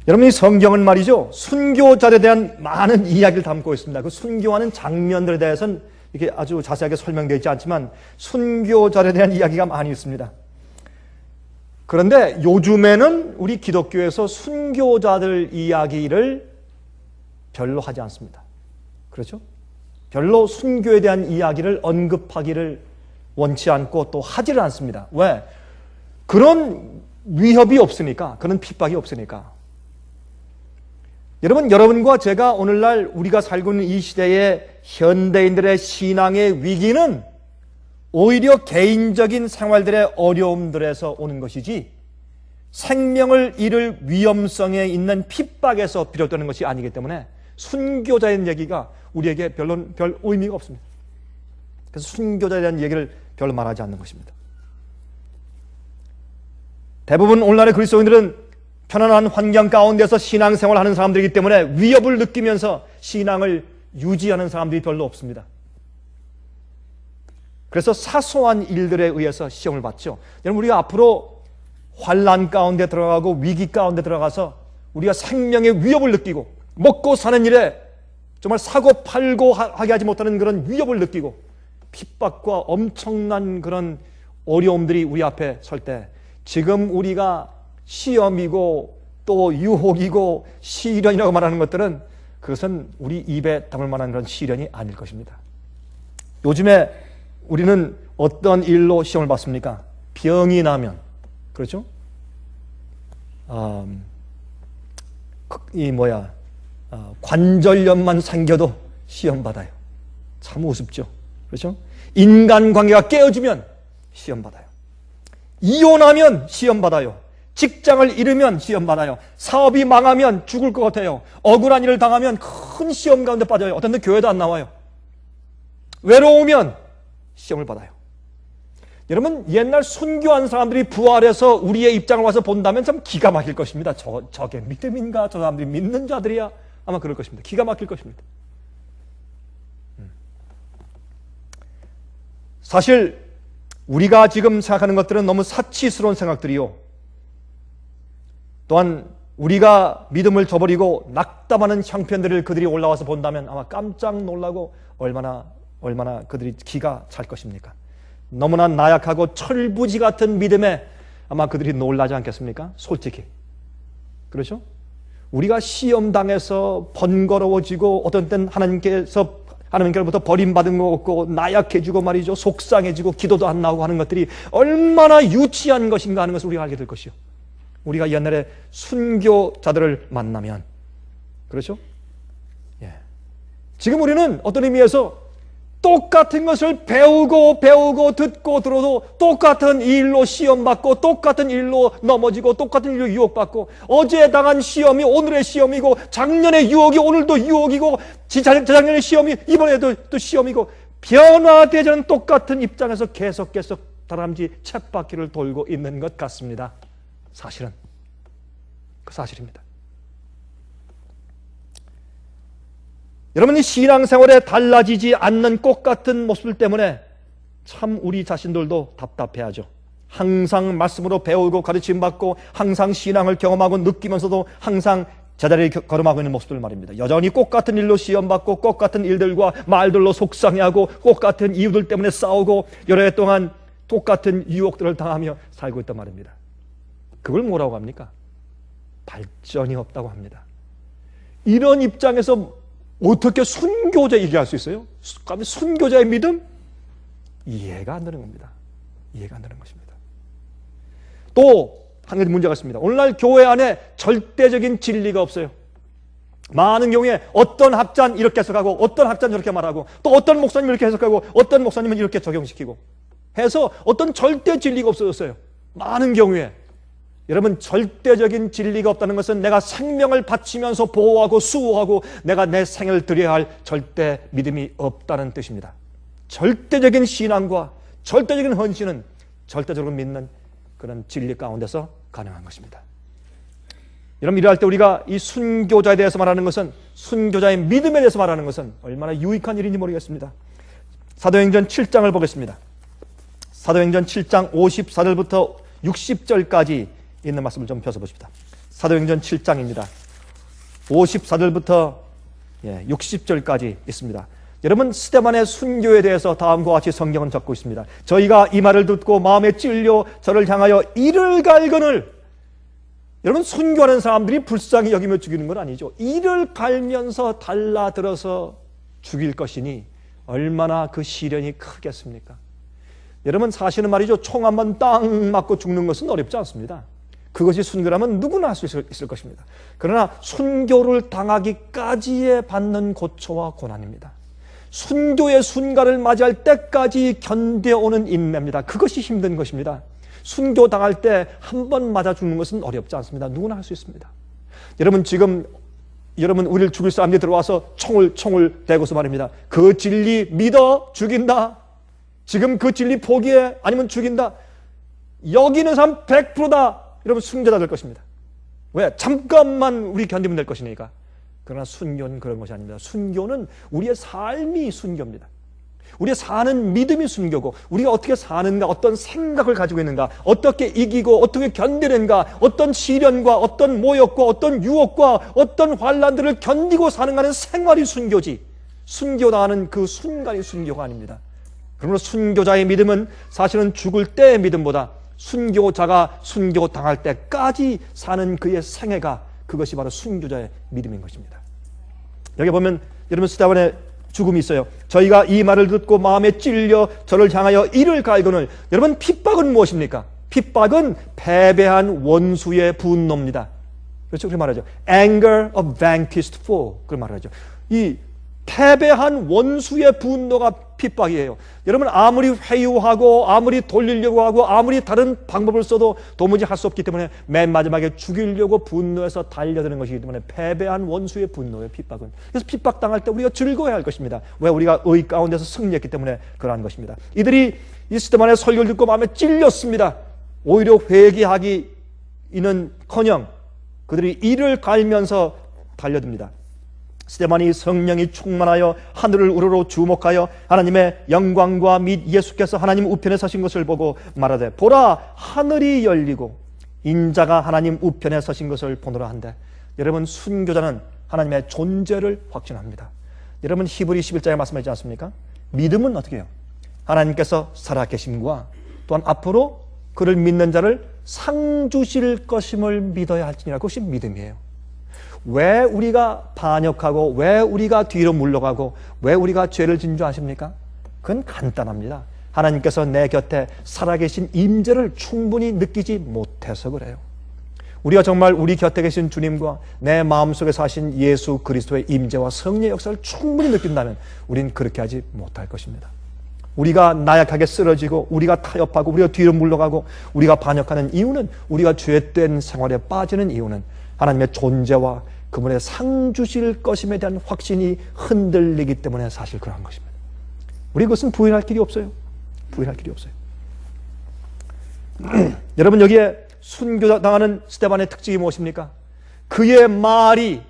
여러분, 이 성경은 말이죠, 순교자들에 대한 많은 이야기를 담고 있습니다. 그 순교하는 장면들에 대해서는 이렇게 아주 자세하게 설명되어 있지 않지만 순교자들에 대한 이야기가 많이 있습니다. 그런데 요즘에는 우리 기독교에서 순교자들 이야기를 별로 하지 않습니다. 그렇죠? 별로 순교에 대한 이야기를 언급하기를 원치 않고 또 하지를 않습니다. 왜? 그런 위협이 없으니까, 그런 핍박이 없으니까. 여러분과 제가 오늘날 우리가 살고 있는 이 시대의 현대인들의 신앙의 위기는 오히려 개인적인 생활들의 어려움들에서 오는 것이지 생명을 잃을 위험성에 있는 핍박에서 비롯되는 것이 아니기 때문에 순교자의 얘기가 우리에게 별 의미가 없습니다. 그래서 순교자에 대한 얘기를 별로 말하지 않는 것입니다. 대부분 오늘날의 그리스도인들은 편안한 환경 가운데서 신앙생활을 하는 사람들이기 때문에 위협을 느끼면서 신앙을 유지하는 사람들이 별로 없습니다. 그래서 사소한 일들에 의해서 시험을 받죠. 여러분, 우리가 앞으로 환난 가운데 들어가고 위기 가운데 들어가서 우리가 생명의 위협을 느끼고 먹고 사는 일에 정말 사고 팔고 하게 하지 못하는 그런 위협을 느끼고 핍박과 엄청난 그런 어려움들이 우리 앞에 설 때 지금 우리가 시험이고 또 유혹이고 시련이라고 말하는 것들은 그것은 우리 입에 담을 만한 그런 시련이 아닐 것입니다. 요즘에 우리는 어떤 일로 시험을 받습니까? 병이 나면, 그렇죠? 관절염만 생겨도 시험 받아요. 참 우습죠. 그렇죠? 인간관계가 깨어지면 시험 받아요. 이혼하면 시험 받아요. 직장을 잃으면 시험 받아요. 사업이 망하면 죽을 것 같아요. 억울한 일을 당하면 큰 시험 가운데 빠져요. 어떤 데 교회도 안 나와요. 외로우면 시험을 받아요. 여러분, 옛날 순교한 사람들이 부활해서 우리의 입장을 와서 본다면 참 기가 막힐 것입니다. 저게 믿음인가? 저 사람들이 믿는 자들이야? 아마 그럴 것입니다. 기가 막힐 것입니다. 사실 우리가 지금 생각하는 것들은 너무 사치스러운 생각들이요, 또한 우리가 믿음을 저버리고 낙담하는 형편들을 그들이 올라와서 본다면 아마 깜짝 놀라고 얼마나 그들이 기가 찰 것입니까? 너무나 나약하고 철부지 같은 믿음에 아마 그들이 놀라지 않겠습니까? 솔직히. 그렇죠? 우리가 시험당해서 번거로워지고 어떤 때는 하나님께로부터 버림받은 것 같고 나약해지고 말이죠. 속상해지고 기도도 안 나오고 하는 것들이 얼마나 유치한 것인가 하는 것을 우리가 알게 될 것이요. 우리가 옛날에 순교자들을 만나면, 그렇죠? 예. 지금 우리는 어떤 의미에서 똑같은 것을 배우고 듣고 들어도 똑같은 일로 시험받고 똑같은 일로 넘어지고 똑같은 일로 유혹받고 어제 당한 시험이 오늘의 시험이고 작년의 유혹이 오늘도 유혹이고 재작년의 시험이 이번에도 또 시험이고 변화되지 않은 똑같은 입장에서 계속 다람쥐 쳇바퀴를 돌고 있는 것 같습니다. 사실은 그 사실입니다. 여러분이 신앙생활에 달라지지 않는 똑같은 모습 때문에 참 우리 자신들도 답답해하죠. 항상 말씀으로 배우고 가르침받고 항상 신앙을 경험하고 느끼면서도 항상 제자리를 걸음하고 있는 모습들 말입니다. 여전히 똑같은 일로 시험받고 똑같은 일들과 말들로 속상해하고 똑같은 이유들 때문에 싸우고 여러 해 동안 똑같은 유혹들을 당하며 살고 있단 말입니다. 그걸 뭐라고 합니까? 발전이 없다고 합니다. 이런 입장에서 어떻게 순교자 얘기할 수 있어요? 순교자의 믿음? 이해가 안 되는 겁니다. 이해가 안 되는 것입니다. 또 한 가지 문제가 있습니다. 오늘날 교회 안에 절대적인 진리가 없어요. 많은 경우에 어떤 학자는 이렇게 해석하고 어떤 학자는 저렇게 말하고 또 어떤 목사님은 이렇게 해석하고 어떤 목사님은 이렇게 적용시키고 해서 어떤 절대 진리가 없어졌어요. 많은 경우에. 여러분, 절대적인 진리가 없다는 것은 내가 생명을 바치면서 보호하고 수호하고 내가 내 생을 드려야 할 절대 믿음이 없다는 뜻입니다. 절대적인 신앙과 절대적인 헌신은 절대적으로 믿는 그런 진리 가운데서 가능한 것입니다. 여러분, 이러할 때 우리가 이 순교자에 대해서 말하는 것은, 순교자의 믿음에 대해서 말하는 것은 얼마나 유익한 일인지 모르겠습니다. 사도행전 7장을 보겠습니다. 사도행전 7장 54절부터 60절까지 있는 말씀을 좀 펴서 보십시다. 사도행전 7장입니다. 54절부터 60절까지 있습니다. 여러분, 스데반의 순교에 대해서 다음과 같이 성경은 적고 있습니다. 저희가 이 말을 듣고 마음에 찔려 저를 향하여 이를 갈거늘. 여러분, 순교하는 사람들이 불쌍히 여기며 죽이는 건 아니죠. 이를 갈면서 달라들어서 죽일 것이니 얼마나 그 시련이 크겠습니까? 여러분, 사실은 말이죠, 총 한 번 땅 맞고 죽는 것은 어렵지 않습니다. 그것이 순교라면 누구나 할 수 있을 것입니다. 그러나 순교를 당하기까지에 받는 고초와 고난입니다. 순교의 순간을 맞이할 때까지 견뎌오는 인내입니다. 그것이 힘든 것입니다. 순교 당할 때 한 번 맞아 죽는 것은 어렵지 않습니다. 누구나 할 수 있습니다. 여러분, 지금 우리를 죽일 사람들이 들어와서 총을 대고서 말입니다. 그 진리 믿어? 죽인다. 지금 그 진리 포기해? 아니면 죽인다. 여기 있는 사람 100%다. 여러분, 순교자 될 것입니다. 왜? 잠깐만 우리 견디면 될 것이니까. 그러나 순교는 그런 것이 아닙니다. 순교는 우리의 삶이 순교입니다. 우리의 사는 믿음이 순교고, 우리가 어떻게 사는가, 어떤 생각을 가지고 있는가, 어떻게 이기고 어떻게 견디는가, 어떤 시련과 어떤 모욕과 어떤 유혹과 어떤 환난들을 견디고 사는가는 생활이 순교지, 순교당하는 그 순간이 순교가 아닙니다. 그러므로 순교자의 믿음은 사실은 죽을 때의 믿음보다 순교자가 순교 당할 때까지 사는 그의 생애가, 그것이 바로 순교자의 믿음인 것입니다. 여기 보면 여러분, 스데반의 죽음이 있어요. 저희가 이 말을 듣고 마음에 찔려 저를 향하여 이를 갈거늘. 여러분, 핍박은 무엇입니까? 핍박은 패배한 원수의 분노입니다. 그렇죠? 그렇게 말하죠. Anger of vanquished foe. 그걸 말하죠. 이 패배한 원수의 분노가 핍박이에요. 여러분, 아무리 회유하고 아무리 돌리려고 하고 아무리 다른 방법을 써도 도무지 할 수 없기 때문에 맨 마지막에 죽이려고 분노해서 달려드는 것이기 때문에 패배한 원수의 분노의 핍박은. 그래서 핍박당할 때 우리가 즐거워야 할 것입니다. 왜? 우리가 의 가운데서 승리했기 때문에 그러한 것입니다. 이들이 이 스데반의 설교를 듣고 마음에 찔렸습니다. 오히려 회개하기는커녕 그들이 이를 갈면서 달려듭니다. 스데반이 성령이 충만하여 하늘을 우러러 주목하여 하나님의 영광과 및 예수께서 하나님 우편에 서신 것을 보고 말하되, 보라, 하늘이 열리고 인자가 하나님 우편에 서신 것을 보노라 한데. 여러분, 순교자는 하나님의 존재를 확신합니다. 여러분, 히브리 11장에 말씀하지 않습니까? 믿음은 어떻게 해요? 하나님께서 살아계심과 또한 앞으로 그를 믿는 자를 상 주실 것임을 믿어야 할지니라. 그것이 믿음이에요. 왜 우리가 반역하고 왜 우리가 뒤로 물러가고 왜 우리가 죄를 진 줄 아십니까? 그건 간단합니다. 하나님께서 내 곁에 살아계신 임재를 충분히 느끼지 못해서 그래요. 우리가 정말 우리 곁에 계신 주님과 내 마음속에 사신 예수 그리스도의 임재와 성령의 역사를 충분히 느낀다면 우린 그렇게 하지 못할 것입니다. 우리가 나약하게 쓰러지고 우리가 타협하고 우리가 뒤로 물러가고 우리가 반역하는 이유는, 우리가 죄된 생활에 빠지는 이유는 하나님의 존재와 그분의 상 주실 것임에 대한 확신이 흔들리기 때문에 사실 그러한 것입니다. 우리 그것은 부인할 길이 없어요. 부인할 길이 없어요. 여러분, 여기에 순교당하는 스데반의 특징이 무엇입니까? 그의 말이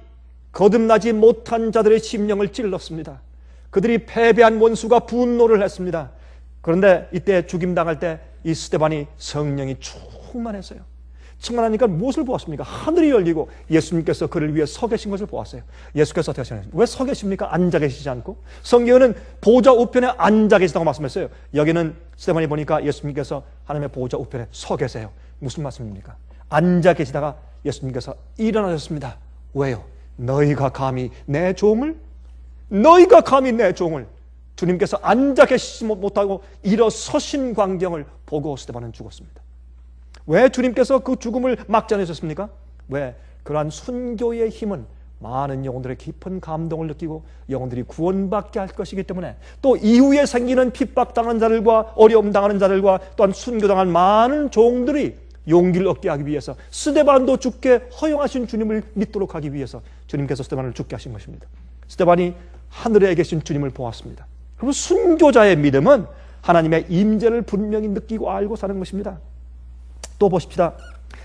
거듭나지 못한 자들의 심령을 찔렀습니다. 그들이 패배한 원수가 분노를 했습니다. 그런데 이때 죽임당할 때 이 스데반이 성령이 충만했어요. 충만하니까 무엇을 보았습니까? 하늘이 열리고 예수님께서 그를 위해 서 계신 것을 보았어요. 예수께서 어떻게 하시나요? 왜 서 계십니까? 앉아 계시지 않고? 성경은 보좌 우편에 앉아 계시다고 말씀했어요. 여기는 스데반이 보니까 예수님께서 하나님의 보좌 우편에 서 계세요. 무슨 말씀입니까? 앉아 계시다가 예수님께서 일어나셨습니다. 왜요? 너희가 감히 내 종을 주님께서 앉아 계시지 못하고 일어서신 광경을 보고 스데반은 죽었습니다. 왜 주님께서 그 죽음을 막지 않으셨습니까? 왜? 그러한 순교의 힘은 많은 영혼들의 깊은 감동을 느끼고 영혼들이 구원받게 할 것이기 때문에, 또 이후에 생기는 핍박당하는 자들과 어려움 당하는 자들과 또한 순교당한 많은 종들이 용기를 얻게 하기 위해서, 스데반도 죽게 허용하신 주님을 믿도록 하기 위해서 주님께서 스데반을 죽게 하신 것입니다. 스데반이 하늘에 계신 주님을 보았습니다. 그리고 순교자의 믿음은 하나님의 임재를 분명히 느끼고 알고 사는 것입니다. 또 보십시다.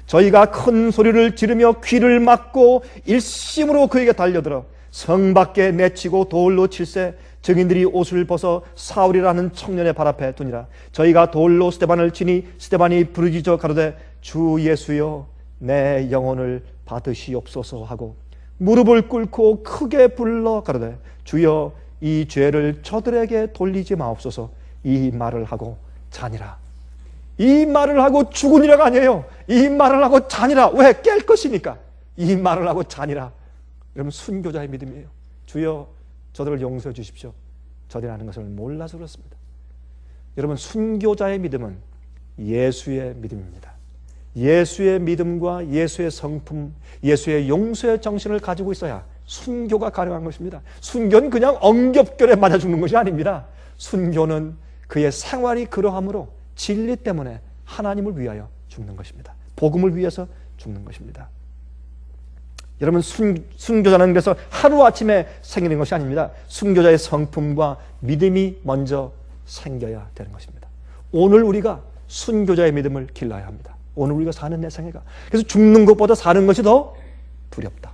저희가 큰 소리를 지르며 귀를 막고 일심으로 그에게 달려들어 성 밖에 내치고 돌로 칠세 증인들이 옷을 벗어 사울이라는 청년의 발 앞에 두니라. 저희가 돌로 스데반을 치니 스데반이 부르짖어 가로되 주 예수여 내 영혼을 받으시옵소서 하고 무릎을 꿇고 크게 불러 가로되 주여 이 죄를 저들에게 돌리지 마옵소서 이 말을 하고 자니라. 이 말을 하고 죽으니라가 아니에요. 이 말을 하고 자니라. 왜? 깰 것이니까. 이 말을 하고 자니라. 여러분 순교자의 믿음이에요. 주여 저들을 용서해 주십시오. 저들이 하는 것을 몰라서 그렇습니다. 여러분 순교자의 믿음은 예수의 믿음입니다. 예수의 믿음과 예수의 성품, 예수의 용서의 정신을 가지고 있어야 순교가 가능한 것입니다. 순교는 그냥 엉겹결에 맞아 죽는 것이 아닙니다. 순교는 그의 생활이 그러함으로 진리 때문에 하나님을 위하여 죽는 것입니다. 복음을 위해서 죽는 것입니다. 여러분 순교자는 그래서 하루아침에 생기는 것이 아닙니다. 순교자의 성품과 믿음이 먼저 생겨야 되는 것입니다. 오늘 우리가 순교자의 믿음을 길러야 합니다. 오늘 우리가 사는 내 생애가. 그래서 죽는 것보다 사는 것이 더 두렵다.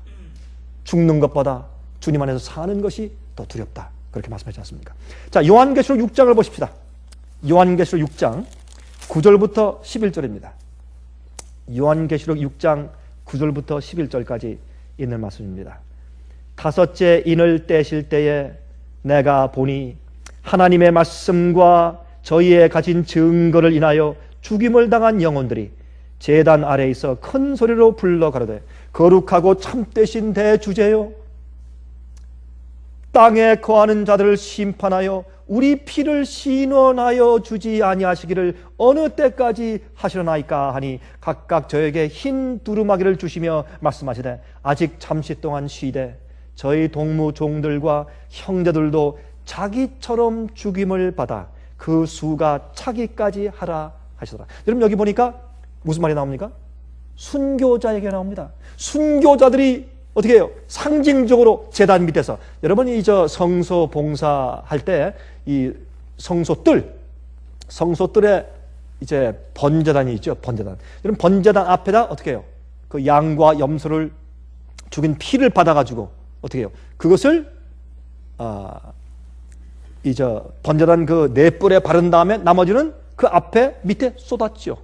죽는 것보다 주님 안에서 사는 것이 더 두렵다. 그렇게 말씀하지 않습니까? 자, 요한계시록 6장을 보십시다. 요한계시록 6장 9절부터 11절입니다. 요한계시록 6장 9절부터 11절까지 있는 말씀입니다. 다섯째 인을 떼실 때에 내가 보니 하나님의 말씀과 저희의 가진 증거를 인하여 죽임을 당한 영혼들이 제단 아래에 있어 큰 소리로 불러 가로되 거룩하고 참되신 대주제요 땅에 거하는 자들을 심판하여 우리 피를 신원하여 주지 아니하시기를 어느 때까지 하시려나이까 하니 각각 저에게 흰 두루마기를 주시며 말씀하시되 아직 잠시 동안 쉬되 저희 동무 종들과 형제들도 자기처럼 죽임을 받아 그 수가 차기까지 하라 하시더라. 여러분 여기 보니까 무슨 말이 나옵니까? 순교자 얘기가 나옵니다. 순교자들이 어떻게 해요? 상징적으로 제단 밑에서 여러분이 저 성소 봉사할 때 이 성소뜰에 이제 번제단이 있죠. 번제단. 여러분 번제단 앞에다 어떻게 해요? 그 양과 염소를 죽인 피를 받아가지고 어떻게 해요? 그것을 이제 번제단 그 네 뿔에 바른 다음에 나머지는 그 앞에 밑에 쏟았죠.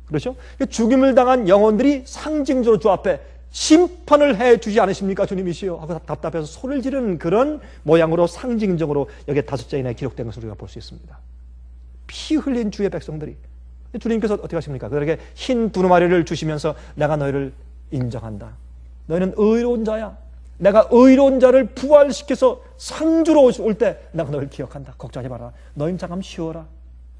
그렇죠? 죽임을 당한 영혼들이 상징적으로 주 앞에 심판을 해 주지 않으십니까? 주님이시여 하고 답답해서 소리를 지르는 그런 모양으로 상징적으로 여기에 다섯째 인에 기록된 것을 우리가 볼 수 있습니다. 피 흘린 주의 백성들이 주님께서 어떻게 하십니까? 그들에게 흰 두루마리를 주시면서 내가 너희를 인정한다. 너희는 의로운 자야. 내가 의로운 자를 부활시켜서 상주로 올 때 내가 너희를 기억한다. 걱정하지 마라. 너희는 잠깐 쉬어라.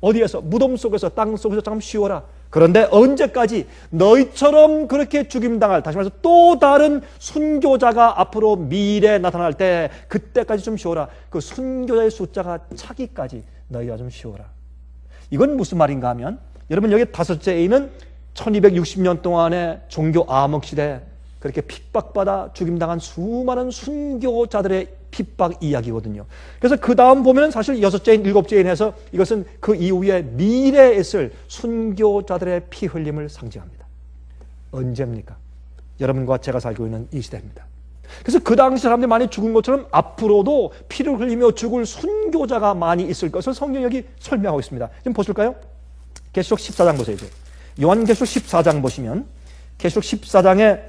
어디에서? 무덤 속에서, 땅 속에서 잠깐 쉬어라. 그런데 언제까지 너희처럼 그렇게 죽임당할, 다시 말해서 또 다른 순교자가 앞으로 미래에 나타날 때 그때까지 좀 쉬어라. 그 순교자의 숫자가 차기까지 너희가 좀 쉬어라. 이건 무슨 말인가 하면 여러분 여기 다섯째 A는 1260년 동안의 종교 암흑시대 그렇게 핍박받아 죽임당한 수많은 순교자들의 핍박 이야기거든요. 그래서 그 다음 보면 사실 여섯째 인, 일곱째 인에서 이것은 그 이후에 미래에 있을 순교자들의 피 흘림을 상징합니다. 언제입니까? 여러분과 제가 살고 있는 이 시대입니다. 그래서 그 당시 사람들이 많이 죽은 것처럼 앞으로도 피를 흘리며 죽을 순교자가 많이 있을 것을 성경이 여기 설명하고 있습니다. 좀 보실까요? 계시록 14장 보세요. 이제 요한계시록 14장 보시면 계시록 14장에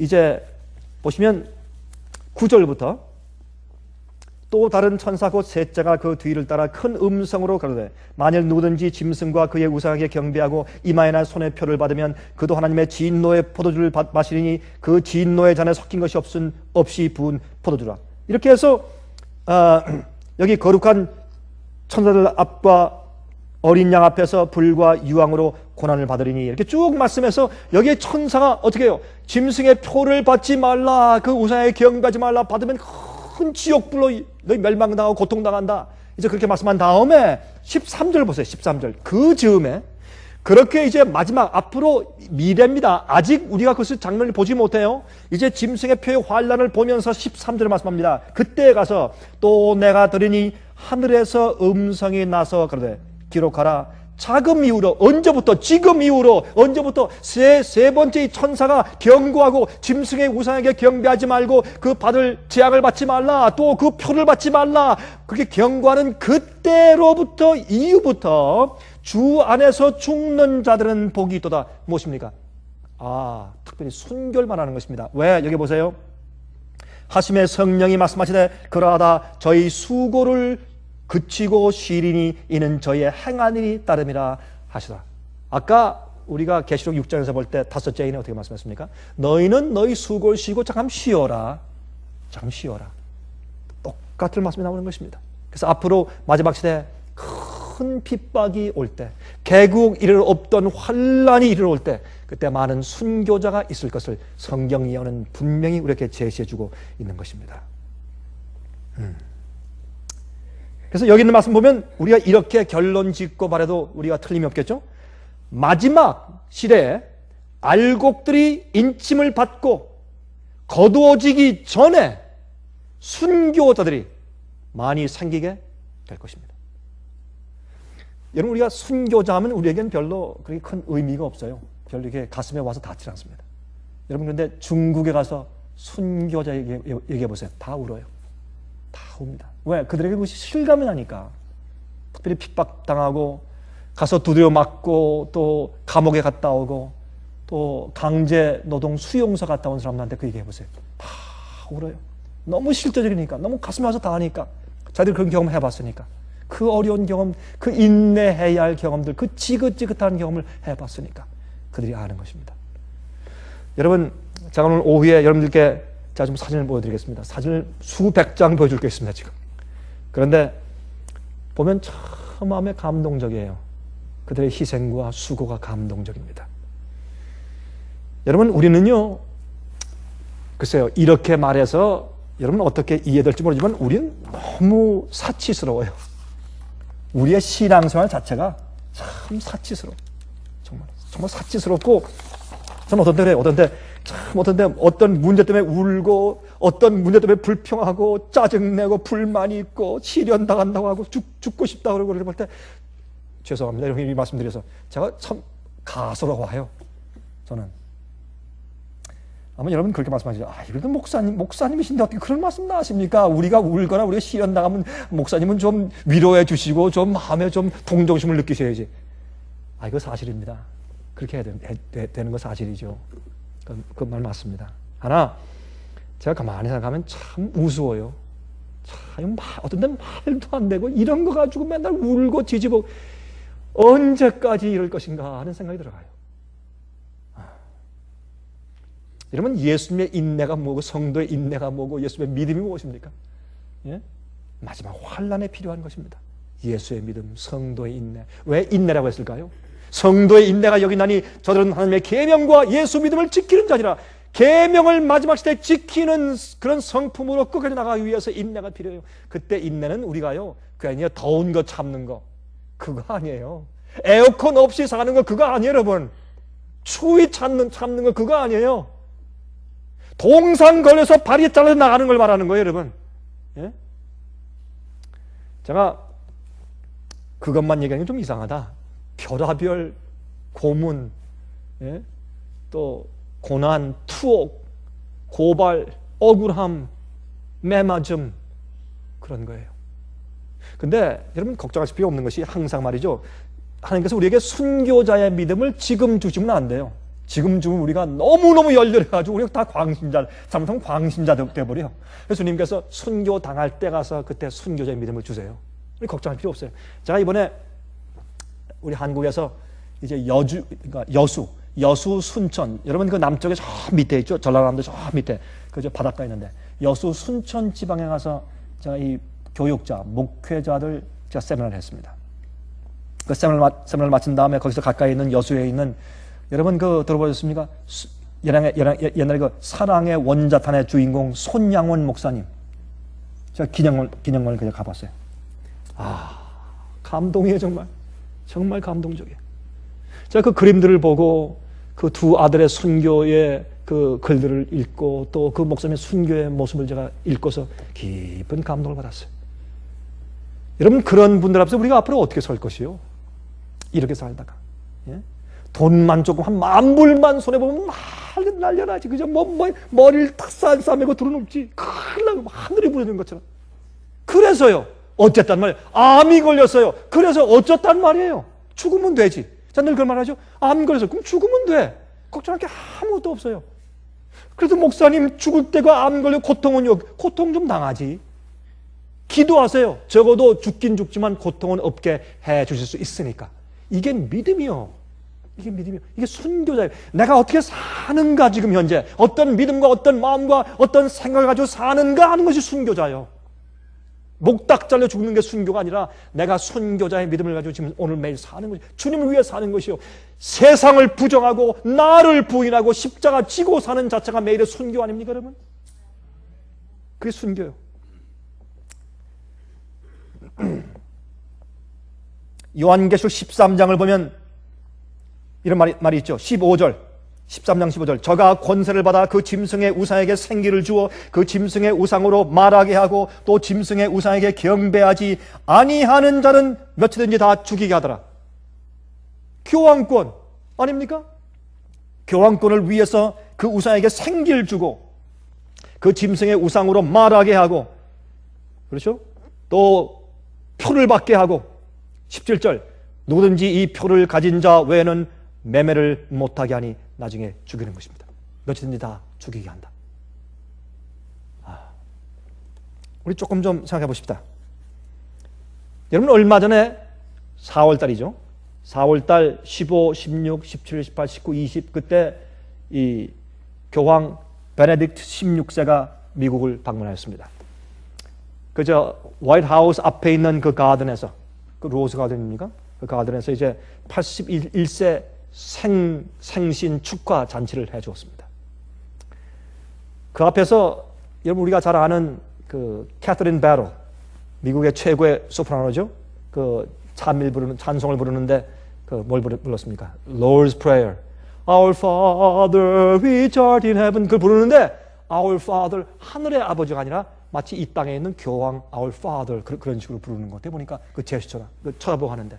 이제 보시면 9절부터 또 다른 천사 곧 셋째가 그 뒤를 따라 큰 음성으로 가로되 만일 누구든지 짐승과 그의 우상에게 경배하고 이마에나 손에 표를 받으면 그도 하나님의 진노의 포도주를 마시리니 그 진노의 잔에 섞인 것이 없이 부은 포도주라. 이렇게 해서 여기 거룩한 천사들 앞과 어린 양 앞에서 불과 유황으로 고난을 받으리니 이렇게 쭉 말씀해서 여기에 천사가 어떻게 해요? 짐승의 표를 받지 말라. 그 우상에게 경배하지 말라. 받으면 큰 지옥불로 너희 멸망당하고 고통당한다. 이제 그렇게 말씀한 다음에 13절 보세요. 13절. 그 즈음에 그렇게 이제 마지막 앞으로 미래입니다. 아직 우리가 그것을 장면을 보지 못해요. 이제 짐승의 표의 환란을 보면서 13절 말씀합니다. 그때 가서 또 내가 들으니 하늘에서 음성이 나서 그러되 기록하라. 자금 이후로 언제부터 지금 이후로 언제부터 세 번째 천사가 경고하고 짐승의 우상에게 경배하지 말고 그 받을 재앙을 받지 말라. 또 그 표를 받지 말라. 그렇게 경고하는 그때로부터 이후부터 주 안에서 죽는 자들은 복이 있도다. 무엇입니까? 특별히 순교를 말하는 것입니다. 왜? 여기 보세요. 하심의 성령이 말씀하시되 그러하다 저희 수고를 그치고 쉬리니 이는 저희의 행한 일이 따름이라 하시라. 아까 우리가 계시록 6장에서 볼 때 5째에는 어떻게 말씀했습니까? 너희는 너희 수고를 쉬고 잠깐 쉬어라. 잠깐 쉬어라. 똑같은 말씀이 나오는 것입니다. 그래서 앞으로 마지막 시대에 큰 핍박이 올 때, 개국 이르러 없던 환란이 이르러 때 그때 많은 순교자가 있을 것을 성경 예언은 분명히 우리에게 제시해주고 있는 것입니다. 그래서 여기 있는 말씀 보면 우리가 이렇게 결론 짓고 말해도 우리가 틀림이 없겠죠? 마지막 시대에 알곡들이 인침을 받고 거두어지기 전에 순교자들이 많이 생기게 될 것입니다. 여러분, 우리가 순교자 하면 우리에겐 별로 그렇게 큰 의미가 없어요. 별로 이렇게 가슴에 와서 닿지 않습니다. 여러분, 그런데 중국에 가서 순교자 얘기해 보세요. 다 울어요. 다 웁니다. 왜? 그들에게 그것이 실감이 나니까. 특별히 핍박당하고 가서 두드려 맞고 또 감옥에 갔다 오고 또 강제 노동 수용소 갔다 온 사람들한테 그 얘기해 보세요. 다 울어요. 너무 실제적이니까, 너무 가슴에 와서 닿으니까, 자기들 그런 경험을 해봤으니까, 그 어려운 경험, 그 인내해야 할 경험들, 그 지긋지긋한 경험을 해봤으니까 그들이 아는 것입니다. 여러분, 제가 오늘 오후에 여러분들께 제가 좀 사진을 보여드리겠습니다. 사진을 수백 장 보여줄 게 있습니다, 지금. 그런데 보면 참 마음에 감동적이에요. 그들의 희생과 수고가 감동적입니다. 여러분, 우리는요, 글쎄요, 이렇게 말해서 여러분 어떻게 이해될지 모르지만 우리는 너무 사치스러워요. 우리의 신앙생활 자체가 참 사치스러워. 정말 사치스럽고, 저는 어떤데 어떤 문제 때문에 울고, 어떤 문제 때문에 불평하고, 짜증내고, 불만이 있고, 시련당한다고 하고, 죽고 싶다 그러고 그럴 때, 죄송합니다. 이렇게 말씀드려서. 제가 참 가스러워요. 저는. 아마 여러분 그렇게 말씀하시죠. 이것도 목사님이신데 어떻게 그런 말씀 하십니까? 우리가 울거나 우리가 시련당하면 목사님은 좀 위로해 주시고 좀 마음에 좀 동정심을 느끼셔야지. 이거 사실입니다. 그렇게 해야 되는 거 사실이죠. 그 말 맞습니다. 하나, 제가 가만히 생각하면 참 우스워요. 참, 어떤 데는 말도 안 되고 이런 거 가지고 맨날 울고 뒤집어 언제까지 이럴 것인가 하는 생각이 들어가요. 여러분, 예수님의 인내가 뭐고 성도의 인내가 뭐고 예수님의 믿음이 무엇입니까? 예? 마지막 환난에 필요한 것입니다. 예수의 믿음, 성도의 인내. 왜 인내라고 했을까요? 성도의 인내가 여기 나니 저들은 하나님의 계명과 예수 믿음을 지키는 자니라. 계명을 마지막 시대에 지키는 그런 성품으로 끝까지 나가기 위해서 인내가 필요해요. 그때 인내는 우리가요, 괜히 더운 거 참는 거 그거 아니에요. 에어컨 없이 사는 거 그거 아니에요, 여러분. 추위 참는 거 그거 아니에요. 동상 걸려서 발이 잘려 나가는 걸 말하는 거예요, 여러분. 예? 제가 그것만 얘기하는 게 좀 이상하다. 별하별 고문, 예? 또 고난, 투옥, 고발, 억울함, 매맞음 그런 거예요. 근데 여러분 걱정하실 필요 없는 것이 항상 말이죠. 하나님께서 우리에게 순교자의 믿음을 지금 주시면 안 돼요. 지금 우리가 너무너무 열렬해가지고 우리가 다 잘못하면 광신자 되어버려요. 그래서 주님께서 순교 당할 때 가서 그때 순교자의 믿음을 주세요. 우리 걱정할 필요 없어요. 제가 이번에 우리 한국에서 이제 그러니까 여수 순천, 여러분 그 남쪽에 저 밑에 있죠? 전라남도 저 밑에 그저 바닷가 있는데 여수 순천 지방에 가서 제가 이 교육자, 목회자들 제가 세미나를 했습니다. 그 세미나를 마친 다음에 거기서 가까이 있는 여수에 있는 여러분 그 들어보셨습니까? 옛날에 그 사랑의 원자탄의 주인공 손양원 목사님. 제가 기념관을 그냥 가봤어요. 감동이에요, 정말. 정말 감동적이에요. 제가 그 그림들을 보고 그 두 아들의 순교의 그 글들을 읽고 또 그 목사님의 순교의 모습을 제가 읽고서 깊은 감동을 받았어요. 여러분, 그런 분들 앞에서 우리가 앞으로 어떻게 설 것이요? 이렇게 살다가. 예? 돈만 조금 한 10,000불만 손해보면 날려나지. 그저 머리를 탁 싸매고 들어눕지. 큰일 나고 하늘이 부러지는 것처럼. 그래서요. 어쨌단 말이에요. 암이 걸렸어요. 그래서 어쨌단 말이에요. 죽으면 되지. 자, 늘 그런 말 하죠. 암 걸려서 그럼 죽으면 돼. 걱정할 게 아무것도 없어요. 그래도 목사님 죽을 때가 암 걸려 고통은요. 고통 좀 당하지. 기도하세요. 적어도 죽긴 죽지만 고통은 없게 해 주실 수 있으니까. 이게 믿음이요. 이게 믿음이요. 이게 순교자예요. 내가 어떻게 사는가 지금 현재. 어떤 믿음과 어떤 마음과 어떤 생각을 가지고 사는가 하는 것이 순교자예요. 목딱 잘려 죽는 게 순교가 아니라 내가 순교자의 믿음을 가지고 지금 오늘 매일 사는 것이 주님을 위해 사는 것이요. 세상을 부정하고 나를 부인하고 십자가 지고 사는 자체가 매일의 순교 아닙니까 여러분? 그게 순교예요. 요한계시록 13장을 보면 이런 말이 있죠. 15절 13장 15절 저가 권세를 받아 그 짐승의 우상에게 생기를 주어 그 짐승의 우상으로 말하게 하고 또 짐승의 우상에게 경배하지 아니하는 자는 몇이든지 다 죽이게 하더라. 교황권 아닙니까? 교황권을 위해서 그 우상에게 생기를 주고 그 짐승의 우상으로 말하게 하고 그렇죠? 또 표를 받게 하고 17절 누구든지 이 표를 가진 자 외에는 매매를 못하게 하니 나중에 죽이는 것입니다. 몇이든지 다 죽이게 한다. 우리 조금 좀 생각해 보십시다. 여러분 얼마 전에 4월달이죠. 4월달 15, 16, 17, 18, 19, 20 그때 이 교황 베네딕트 16세가 미국을 방문하였습니다. 그저 화이트하우스 앞에 있는 그 가든에서 그 로즈 가든입니까? 그 가든에서 이제 81세 생신 축하 잔치를 해 주었습니다. 그 앞에서 여러분 우리가 잘 아는 그 캐서린 베로 미국의 최고의 소프라노죠. 그 찬송을 부르는데 그 뭘 불렀습니까? Lord's Prayer. Our Father which art in heaven 그걸 부르는데 Our Father 하늘의 아버지가 아니라 마치 이 땅에 있는 교황 Our Father 그런 식으로 부르는 것 같아 보니까 그 제스처나 그 쳐다보고 하는데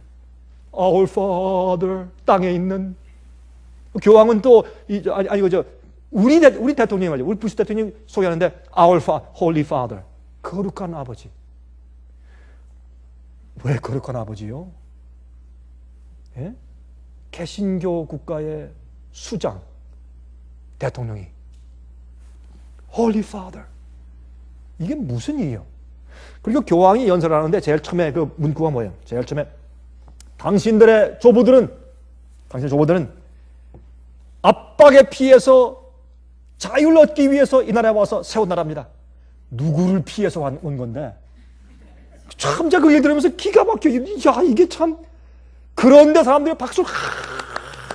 Our Father 땅에 있는 교황은 또 우리 대통령이 말이죠. 우리 부시 대통령이 소개하는데 Our Holy Father 거룩한 아버지. 왜 거룩한 아버지요? 예? 개신교 국가의 수장 대통령이 Holy Father 이게 무슨 일이에요? 그리고 교황이 연설을 하는데 제일 처음에 그 문구가 뭐예요? 제일 처음에 당신들의 조부들은 압박에 피해서 자유를 얻기 위해서 이 나라에 와서 세운 나라입니다. 누구를 피해서 온 건데? 참 제가 그 얘기 들으면서 기가 막혀. 야 이게 참 그런데 사람들이 박수를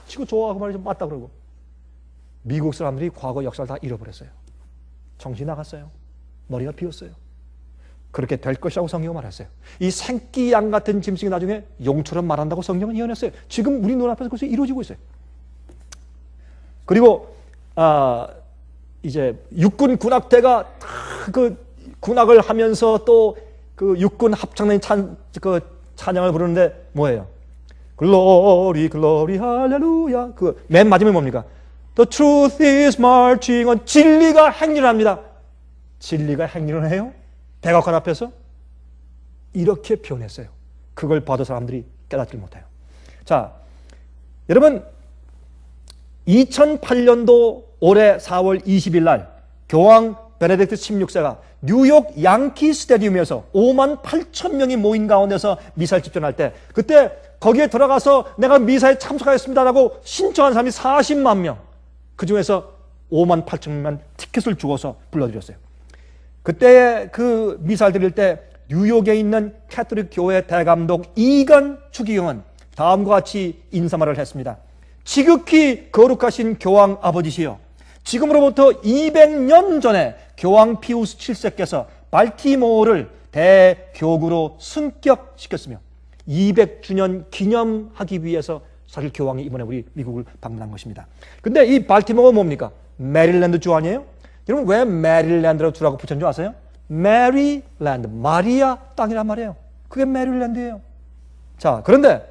치고 좋아하고 말이죠. 맞다 그러고. 미국 사람들이 과거 역사를 다 잃어버렸어요. 정신이 나갔어요. 머리가 비었어요. 그렇게 될 것이라고 성경은 말했어요. 이 생기양 같은 짐승이 나중에 용처럼 말한다고 성경은 예언했어요. 지금 우리 눈앞에서 그것이 이루어지고 있어요. 그리고 이제 육군 군악대가 그 군악을 하면서 또 그 육군 합창단이 찬양을 부르는데 뭐예요? 글로리 글로리 할렐루야. 그 맨 마지막에 뭡니까? The truth is marching on. 진리가 행진을 합니다. 진리가 행진을 해요? 백악관 앞에서? 이렇게 표현했어요. 그걸 봐도 사람들이 깨닫지 못해요. 자, 여러분 2008년도 올해 4월 20일 날 교황 베네딕트 16세가 뉴욕 양키 스타디움에서 5만 8천 명이 모인 가운데서 미사를 집전할 때 그때 거기에 들어가서 내가 미사에 참석하겠습니다라고 신청한 사람이 40만 명. 그중에서 5만 8천 명만 티켓을 주어서 불러드렸어요. 그때 그 미사를 드릴 때 뉴욕에 있는 캐톨릭 교회 대감독 이건 추기경은 다음과 같이 인사말을 했습니다. 지극히 거룩하신 교황 아버지시여, 지금으로부터 200년 전에 교황 피우스 7세께서 발티모어를 대교구로 승격시켰으며 200주년 기념하기 위해서 사실 교황이 이번에 우리 미국을 방문한 것입니다. 근데 이 발티모어가 뭡니까? 메릴랜드 주 아니에요? 여러분 왜 메릴랜드라고 주라고 붙였는 줄 아세요? 메리랜드, 마리아 땅이란 말이에요. 그게 메릴랜드예요. 자, 그런데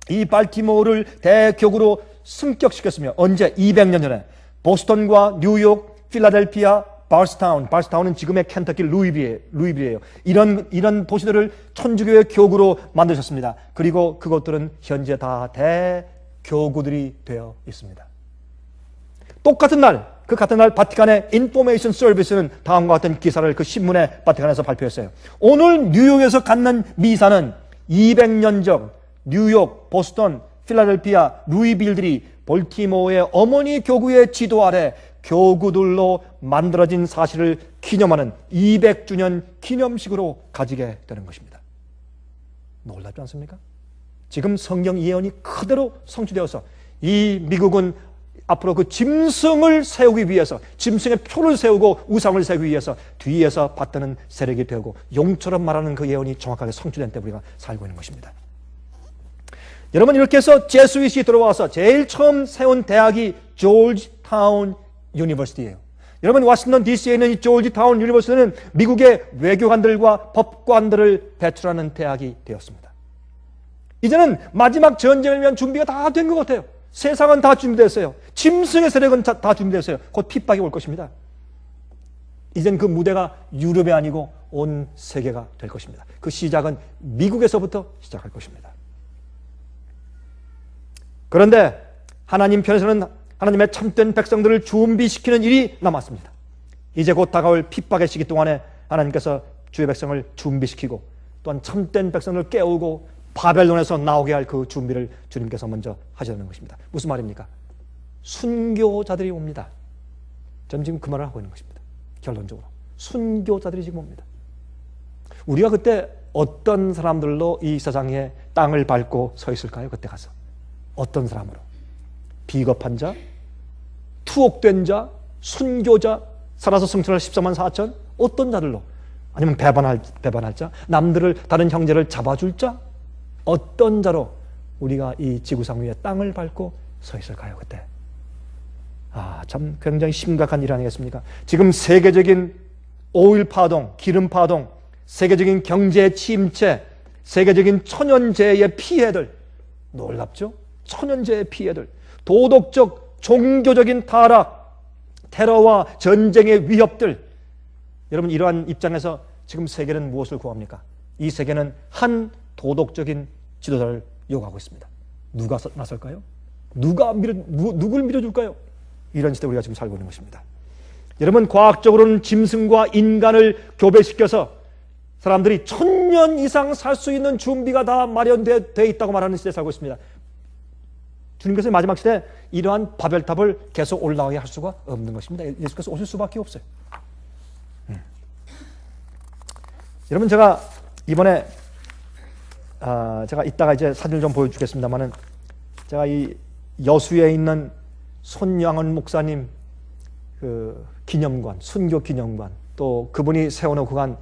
이 발티모어를 대교구로 승격시켰으며 언제? 200년 전에 보스턴과 뉴욕, 필라델피아, 바스타운은 지금의 켄터키 루이빌이에요. 이런 도시들을 천주교의 교구로 만드셨습니다. 그리고 그것들은 현재 다 대교구들이 되어 있습니다. 똑같은 날, 그 같은 날 바티칸의 인포메이션 서비스는 다음과 같은 기사를 그 신문에 바티칸에서 발표했어요. 오늘 뉴욕에서 갖는 미사는 200년 전 뉴욕, 보스턴, 필라델피아, 루이빌들이 볼티모어의 어머니 교구의 지도 아래 교구들로 만들어진 사실을 기념하는 200주년 기념식으로 가지게 되는 것입니다. 놀랍지 않습니까? 지금 성경 예언이 그대로 성취되어서 이 미국은 앞으로 그 짐승을 세우기 위해서, 짐승의 표를 세우고 우상을 세우기 위해서 뒤에서 받드는 세력이 되고 용처럼 말하는 그 예언이 정확하게 성취된 때 우리가 살고 있는 것입니다. 여러분, 이렇게 해서 제수잇이 들어와서 제일 처음 세운 대학이 조지타운 유니버시티예요. 여러분, 워싱턴 DC에 있는 이 조지타운 유니버시티는 미국의 외교관들과 법관들을 배출하는 대학이 되었습니다. 이제는 마지막 전쟁을 위한 준비가 다 된 것 같아요. 세상은 다 준비됐어요. 짐승의 세력은 다 준비됐어요. 곧 핍박이 올 것입니다. 이젠 그 무대가 유럽이 아니고 온 세계가 될 것입니다. 그 시작은 미국에서부터 시작할 것입니다. 그런데 하나님 편에서는 하나님의 참된 백성들을 준비시키는 일이 남았습니다. 이제 곧 다가올 핍박의 시기 동안에 하나님께서 주의 백성을 준비시키고 또한 참된 백성을 깨우고 바벨론에서 나오게 할 그 준비를 주님께서 먼저 하시는 것입니다. 무슨 말입니까? 순교자들이 옵니다. 저는 지금 그 말을 하고 있는 것입니다. 결론적으로 순교자들이 지금 옵니다. 우리가 그때 어떤 사람들로 이 세상에 땅을 밟고 서 있을까요? 그때 가서 어떤 사람으로? 비겁한 자, 투옥된 자, 순교자, 살아서 승천할 14만 4천? 어떤 자들로? 아니면 배반할 자? 남들을, 다른 형제를 잡아줄 자? 어떤 자로 우리가 이 지구상 위에 땅을 밟고 서 있을까요? 그때 참 굉장히 심각한 일 아니겠습니까? 지금 세계적인 오일 파동, 기름 파동, 세계적인 경제 침체, 세계적인 천연재해의 피해들, 놀랍죠? 천연재해의 피해들, 도덕적, 종교적인 타락, 테러와 전쟁의 위협들. 여러분, 이러한 입장에서 지금 세계는 무엇을 구합니까? 이 세계는 한 도덕적인 지도자를 요구하고 있습니다. 누가 나설까요? 누굴 밀어줄까요? 이런 시대 우리가 지금 살고 있는 것입니다. 여러분, 과학적으로는 짐승과 인간을 교배시켜서 사람들이 1000년 이상 살 수 있는 준비가 다 마련되어 있다고 말하는 시대에 살고 있습니다. 주님께서 마지막 시대에 이러한 바벨탑을 계속 올라가게 할 수가 없는 것입니다. 예수께서 오실 수밖에 없어요. 여러분, 제가 이번에 제가 이따가 이제 사진을 좀 보여주겠습니다만은, 제가 이 여수에 있는 손양원 목사님 그 기념관, 순교 기념관, 또 그분이 세워놓고 간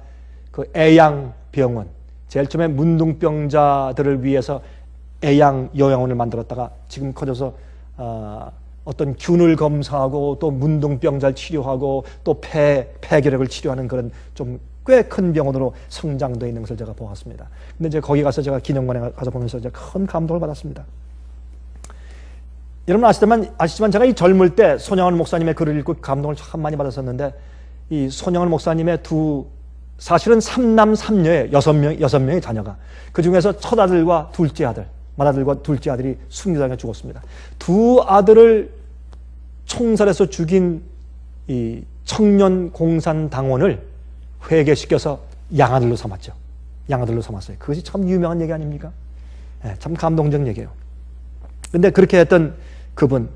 그 애양병원, 제일 처음에 문둥병자들을 위해서 애양 요양원을 만들었다가 지금 커져서 어떤 균을 검사하고 또 문둥병자를 치료하고 또 폐결핵을 치료하는 그런 좀 꽤 큰 병원으로 성장되어 있는 것을 제가 보았습니다. 근데 이제 거기 가서 제가 기념관에 가서 보면서 이제 큰 감동을 받았습니다. 여러분 아시지만 제가 이 젊을 때 손양원 목사님의 글을 읽고 감동을 참 많이 받았었는데, 이 손양원 목사님의 사실은 3남 3녀의 6명의 자녀가, 그 중에서 첫 아들과 둘째 아들, 맏아들과 둘째 아들이 순교당해 죽었습니다. 두 아들을 총살해서 죽인 이 청년 공산당원을 회개시켜서 양아들로 삼았죠. 양아들로 삼았어요. 그것이 참 유명한 얘기 아닙니까? 네, 참 감동적 얘기예요. 근데 그렇게 했던 그분,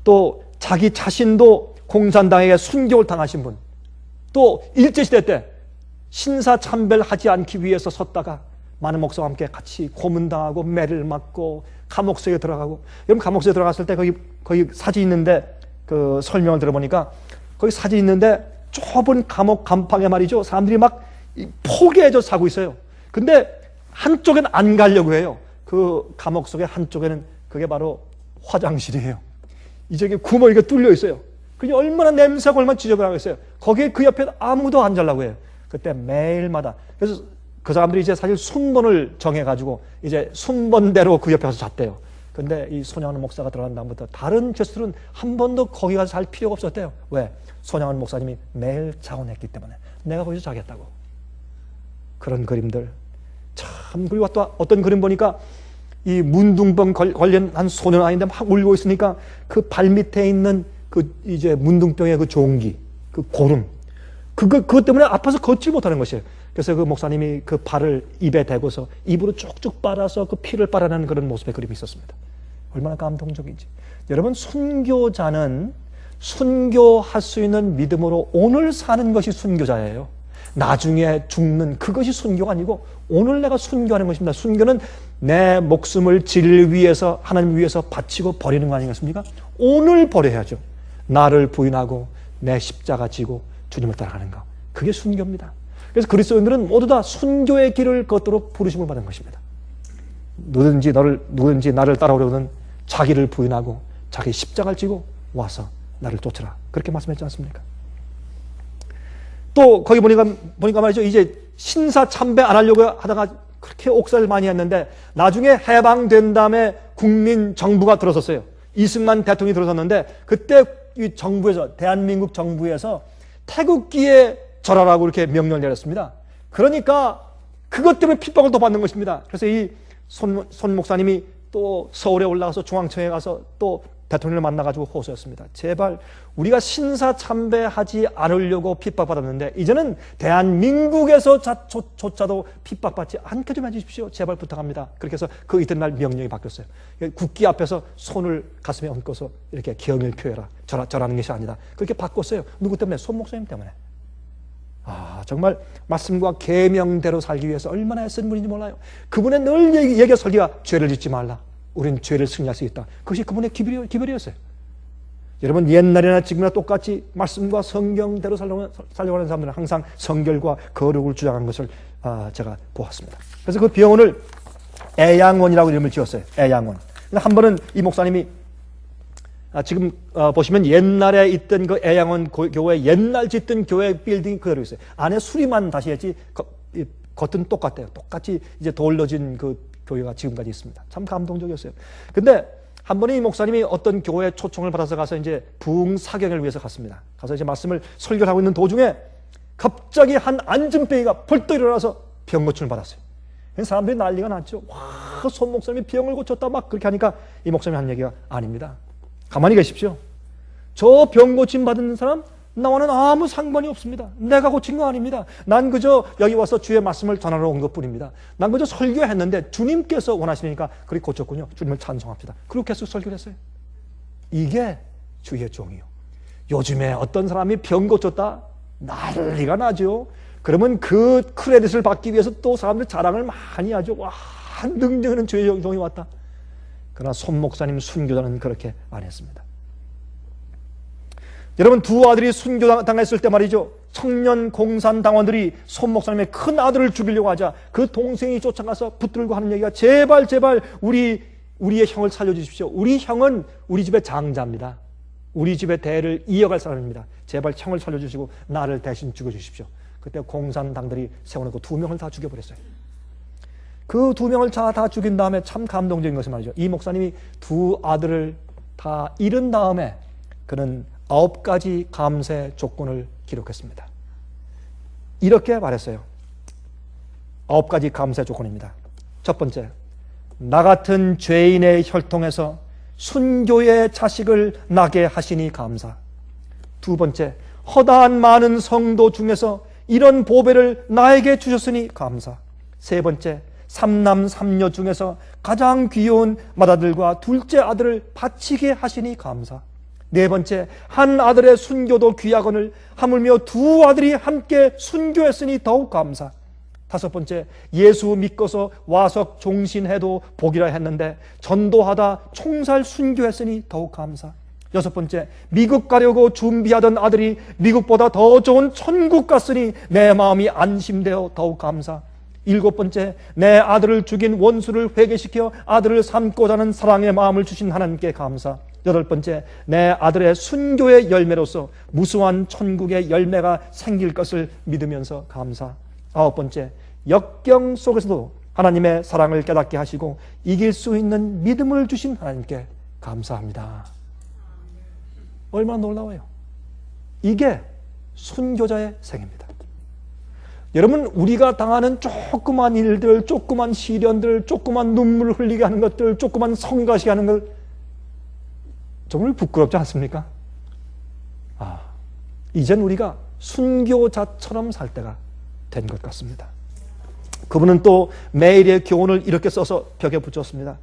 또 자기 자신도 공산당에게 순교를 당하신 분, 또 일제시대 때 신사참배하지 않기 위해서 섰다가 많은 목사와 함께 같이 고문당하고 매를 맞고 감옥 속에 들어가고, 여러분 감옥 속에 들어갔을 때 거기 사진 있는데 그 설명을 들어보니까 거기 사진 있는데 좁은 감옥 간판에 말이죠, 사람들이 막 포개져 사고 있어요. 근데 한쪽엔 안 가려고 해요. 그 감옥 속의 한쪽에는 그게 바로 화장실이에요. 이쪽에 구멍이 뚫려 있어요. 그게 얼마나 냄새가 얼마나 지저분하겠어요. 거기에 그 옆에 아무도 안 자려고 해요. 그때 매일마다. 그래서 그 사람들이 이제 사실 순번을 정해가지고 이제 순번대로 그 옆에 가서 잤대요. 근데 이 손양원 목사가 들어간 다음부터 다른 교수들은 한 번도 거기 가서 잘 필요가 없었대요. 왜? 손양원 목사님이 매일 자원했기 때문에 내가 거기서 자겠다고. 그런 그림들 참. 그리고 또 어떤 그림 보니까 이 문둥병 관련한 소년 아이인데 막 울고 있으니까 그 발 밑에 있는 이제 문둥병의 그 종기, 그 고름, 그것 때문에 아파서 걷질 못하는 것이에요. 그래서 그 목사님이 그 발을 입에 대고서 입으로 쭉쭉 빨아서 그 피를 빨아내는 그런 모습의 그림이 있었습니다. 얼마나 감동적인지. 여러분, 순교자는 순교할 수 있는 믿음으로 오늘 사는 것이 순교자예요. 나중에 죽는 그것이 순교가 아니고 오늘 내가 순교하는 것입니다. 순교는 내 목숨을 진리를 위해서, 하나님 위해서 바치고 버리는 거 아니겠습니까? 오늘 버려야죠. 나를 부인하고 내 십자가 지고 주님을 따라가는 거. 그게 순교입니다. 그래서 그리스도인들은 모두 다 순교의 길을 걷도록 부르심을 받은 것입니다. 누구든지 나를 따라오려는 자기를 부인하고 자기 십자가를 지고 와서 나를 쫓으라. 그렇게 말씀했지 않습니까? 또 거기 보니까 말이죠. 이제 신사 참배 안 하려고 하다가 그렇게 옥살을 많이 했는데 나중에 해방된 다음에 국민 정부가 들어섰어요. 이승만 대통령이 들어섰는데 그때 이 정부에서, 대한민국 정부에서 태극기에 절하라고 이렇게 명령을 내렸습니다. 그러니까 그것 때문에 핍박을 더 받는 것입니다. 그래서 이 손 목사님이 또 서울에 올라가서 중앙청에 가서 또 대통령을 만나가지고 호소했습니다. 제발 우리가 신사참배하지 않으려고 핍박받았는데 이제는 대한민국에서 조차도 핍박받지 않게 좀 해주십시오. 제발 부탁합니다. 그렇게 해서 그 이튿날 명령이 바뀌었어요. 국기 앞에서 손을 가슴에 얹고서 이렇게 경의를 표해라. 절하는 것이 아니다. 그렇게 바꿨어요. 누구 때문에? 손 목사님 때문에. 정말 말씀과 계명대로 살기 위해서 얼마나 애쓴 분인지 몰라요. 그분의 늘 얘기가 설교가 죄를 짓지 말라. 우리는 죄를 승리할 수 있다. 그것이 그분의 기별이었어요. 여러분, 옛날이나 지금이나 똑같이 말씀과 성경대로 살려고 하는 사람들은 항상 성결과 거룩을 주장한 것을 제가 보았습니다. 그래서 그 병원을 애양원이라고 이름을 지었어요. 애양원. 한 번은 이 목사님이 지금 보시면 옛날에 있던 그 애양원 교회, 옛날 짓던 교회 빌딩이 그대로 있어요. 안에 수리만 다시 했지 겉은 똑같아요. 똑같이 이제 돌려진 그 교회가 지금까지 있습니다. 참 감동적이었어요. 근데 한 번에 이 목사님이 어떤 교회에 초청을 받아서 가서 이제 부흥 사경을 위해서 갔습니다. 가서 이제 말씀을 설교를 하고 있는 도중에 갑자기 한 안진뱅이가 벌떡 일어나서 병 고침을 받았어요. 사람들이 난리가 났죠. 와, 손 목사님이 병을 고쳤다 막 그렇게 하니까 이 목사님이 한 얘기가 아닙니다. 가만히 계십시오. 저 병 고침 받은 사람 나와는 아무 상관이 없습니다. 내가 고친 거 아닙니다. 난 그저 여기 와서 주의 말씀을 전하러 온 것뿐입니다. 난 그저 설교했는데 주님께서 원하시니까 그렇게 고쳤군요. 주님을 찬송합시다. 그렇게 해서 설교를 했어요. 이게 주의 종이요. 요즘에 어떤 사람이 병 고쳤다 난리가 나죠. 그러면 그 크레딧을 받기 위해서 또 사람들 자랑을 많이 하죠. 와, 능력있는 주의 종이 왔다. 그러나 손 목사님 순교자는 그렇게 안 했습니다. 여러분, 두 아들이 순교당했을 때 말이죠. 청년 공산당원들이 손 목사님의 큰 아들을 죽이려고 하자 그 동생이 쫓아가서 붙들고 하는 얘기가 제발 우리의 형을 살려주십시오. 우리 형은 우리 집의 장자입니다. 우리 집의 대를 이어갈 사람입니다. 제발 형을 살려주시고 나를 대신 죽여주십시오. 그때 공산당들이 세워놓고 2명을 다 죽여버렸어요. 그 2명을 다 죽인 다음에 참 감동적인 것은 말이죠. 이 목사님이 2 아들을 다 잃은 다음에 그는 9가지 감세 조건을 기록했습니다. 이렇게 말했어요. 9가지 감세 조건입니다. 첫 번째, 나 같은 죄인의 혈통에서 순교의 자식을 나게 하시니 감사. 두 번째, 허다한 많은 성도 중에서 이런 보배를 나에게 주셨으니 감사. 세 번째, 3남 3녀 중에서 가장 귀여운 맏아들과 둘째 아들을 바치게 하시니 감사. 네 번째, 한 아들의 순교도 귀하거늘 하물며 2 아들이 함께 순교했으니 더욱 감사. 5번째, 예수 믿고서 와서 종신해도 복이라 했는데 전도하다 총살 순교했으니 더욱 감사. 6번째, 미국 가려고 준비하던 아들이 미국보다 더 좋은 천국 갔으니 내 마음이 안심되어 더욱 감사. 7번째, 내 아들을 죽인 원수를 회개시켜 아들을 삼고자 하는 사랑의 마음을 주신 하나님께 감사. 8번째, 내 아들의 순교의 열매로서 무수한 천국의 열매가 생길 것을 믿으면서 감사. 9번째, 역경 속에서도 하나님의 사랑을 깨닫게 하시고 이길 수 있는 믿음을 주신 하나님께 감사합니다. 얼마나 놀라워요. 이게 순교자의 생입니다. 여러분, 우리가 당하는 조그만 일들, 조그만 시련들, 조그만 눈물을 흘리게 하는 것들, 조그만 성가시게 하는 것 정말 부끄럽지 않습니까? 이젠 우리가 순교자처럼 살 때가 된 것 같습니다. 그분은 또 매일의 교훈을 이렇게 써서 벽에 붙였습니다.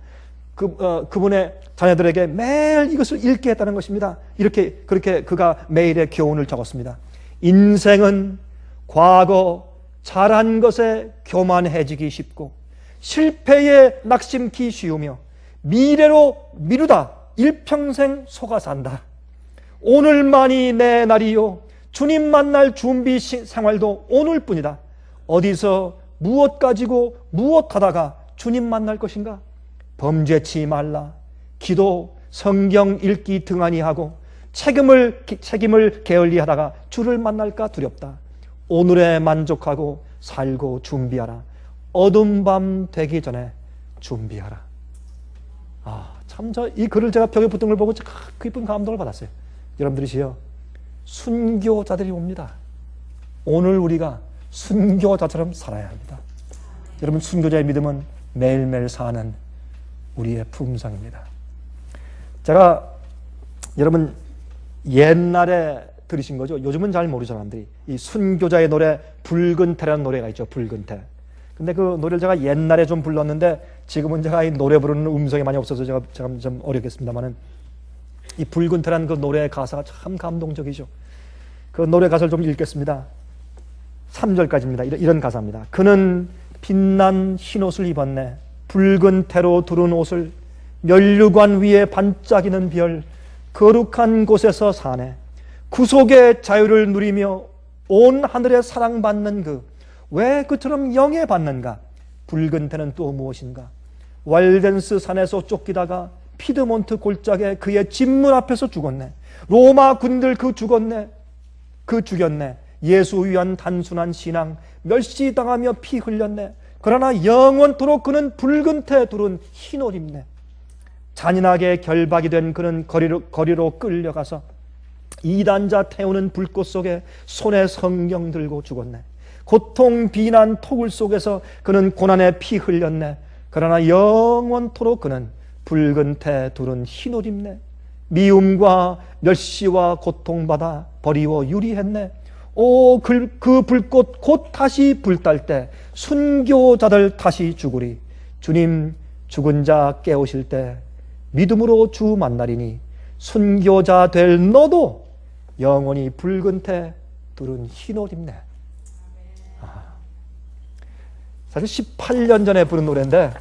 그분의 자녀들에게 매일 이것을 읽게 했다는 것입니다. 그렇게 그가 매일의 교훈을 적었습니다. 인생은 과거 잘한 것에 교만해지기 쉽고 실패에 낙심기 쉬우며 미래로 미루다 일평생 속아 산다. 오늘만이 내 날이요 주님 만날 준비 생활도 오늘뿐이다. 어디서 무엇 가지고 무엇 하다가 주님 만날 것인가? 범죄치 말라. 기도, 성경 읽기 등한히 하고 책임을 게을리하다가 주를 만날까 두렵다. 오늘에 만족하고 살고 준비하라. 어두운 밤 되기 전에 준비하라. 참 이 글을 제가 벽에 붙은 걸 보고 깊은 감동을 받았어요. 여러분들이시여, 순교자들이 옵니다. 오늘 우리가 순교자처럼 살아야 합니다. 여러분, 순교자의 믿음은 매일매일 사는 우리의 품성입니다. 제가 여러분 옛날에 들으신 거죠? 요즘은 잘 모르죠, 사람들이. 이 순교자의 노래, 붉은 태라는 노래가 있죠. 붉은 태. 근데 그 노래를 제가 옛날에 좀 불렀는데 지금은 제가 이 노래 부르는 음성이 많이 없어서 제가 좀 어렵겠습니다만은, 이 붉은 태라는 그 노래의 가사가 참 감동적이죠. 그 노래 가사를 좀 읽겠습니다. 3절까지입니다. 이런 가사입니다. 그는 빛난 흰옷을 입었네. 붉은 태로 두른 옷을, 면류관 위에 반짝이는 별, 거룩한 곳에서 사네. 구속의 자유를 누리며 온 하늘에 사랑받는 왜 그처럼 영예받는가? 붉은 태는 또 무엇인가? 왈덴스 산에서 쫓기다가 피드몬트 골짜기에 그의 집문 앞에서 죽었네. 로마 군들 죽였네. 예수 위한 단순한 신앙, 멸시당하며 피 흘렸네. 그러나 영원토록 그는 붉은 태 두른 흰옷 입네. 잔인하게 결박이 된 그는 거리로 끌려가서 이단자 태우는 불꽃 속에 손에 성경 들고 죽었네. 고통, 비난, 토굴 속에서 그는 고난에 피 흘렸네. 그러나 영원토록 그는 붉은 태 두른 흰옷 입네. 미움과 멸시와 고통받아 버리워 유리했네. 그 불꽃 곧 다시 불탈 때 순교자들 다시 죽으리. 주님 죽은 자 깨우실 때 믿음으로 주 만나리니 순교자 될 너도 영원히 붉은 태 두른 흰옷 입네. 사실 18년 전에 부른 노래인데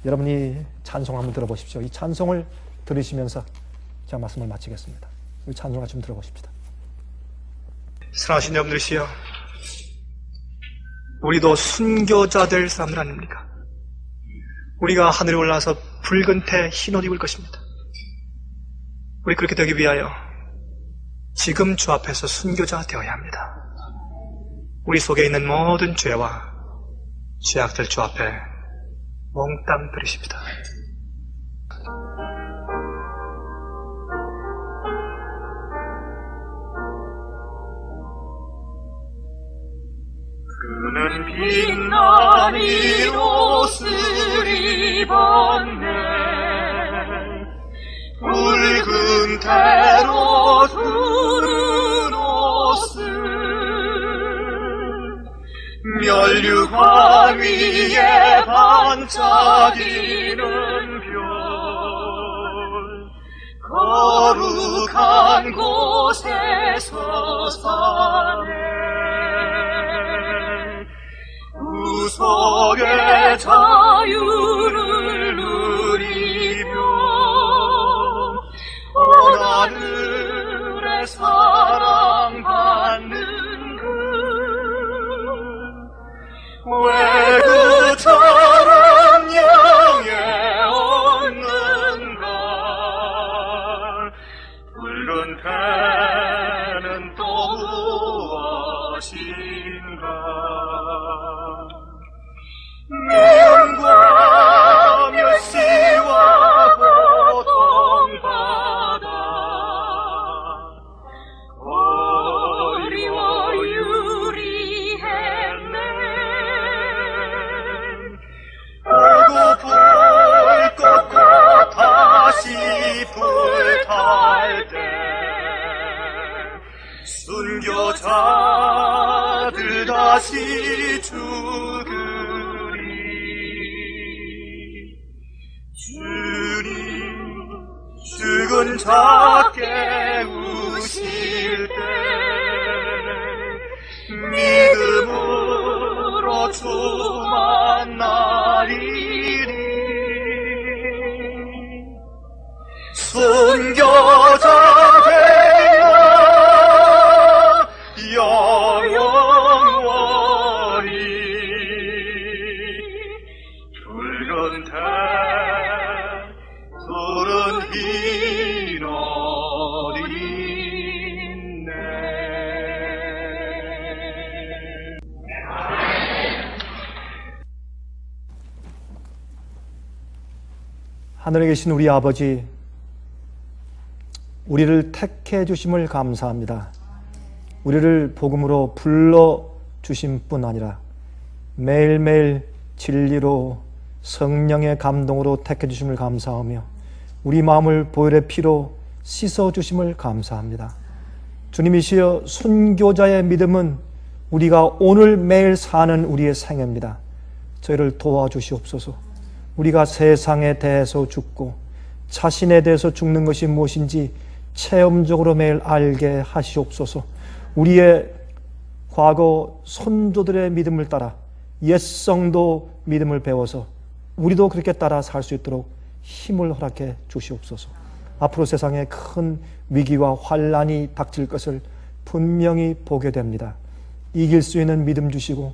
여러분이 찬송 한번 들어보십시오. 이 찬송을 들으시면서 제가 말씀을 마치겠습니다. 우리 찬송을 좀 들어보십시다. 사랑하신 여러분들이시여, 우리도 순교자 될 사람들 아닙니까? 우리가 하늘에 올라서 붉은 태 흰옷 입을 것입니다. 우리 그렇게 되기 위하여 지금 주 앞에서 순교자 되어야 합니다. 우리 속에 있는 모든 죄와 죄악들 주 앞에 몽땅 들으십니다. 그는 빛난 흰옷을 입었네. 붉은 태로 두른 옷을 면류관 위에 반짝이는 별, 거룩한 곳에서 사네. 구속의 자유를 누리며 온 하늘에 사랑받는 왜 그처럼 영예 없는가? 붉은 태는 또 무엇인가? 미움과 멸시와 고통받아 거리워 유리했네. 불꽃 다시 불탈 때 순교자들 다시 죽으리. 주님 죽은 자 깨우실 때 믿음으로 주 만나리니. 순교자 되어 영원히 붉은 태 푸른 이너리네. 하늘에 계신 우리 아버지, 우리를 택해 주심을 감사합니다. 우리를 복음으로 불러 주심 뿐 아니라 매일매일 진리로 성령의 감동으로 택해 주심을 감사하며 우리 마음을 보혈의 피로 씻어 주심을 감사합니다. 주님이시여, 순교자의 믿음은 우리가 오늘 매일 사는 우리의 생애입니다. 저희를 도와주시옵소서. 우리가 세상에 대해서 죽고 자신에 대해서 죽는 것이 무엇인지 체험적으로 매일 알게 하시옵소서. 우리의 과거 선조들의 믿음을 따라 옛성도 믿음을 배워서 우리도 그렇게 따라 살 수 있도록 힘을 허락해 주시옵소서. 앞으로 세상에 큰 위기와 환란이 닥칠 것을 분명히 보게 됩니다. 이길 수 있는 믿음 주시고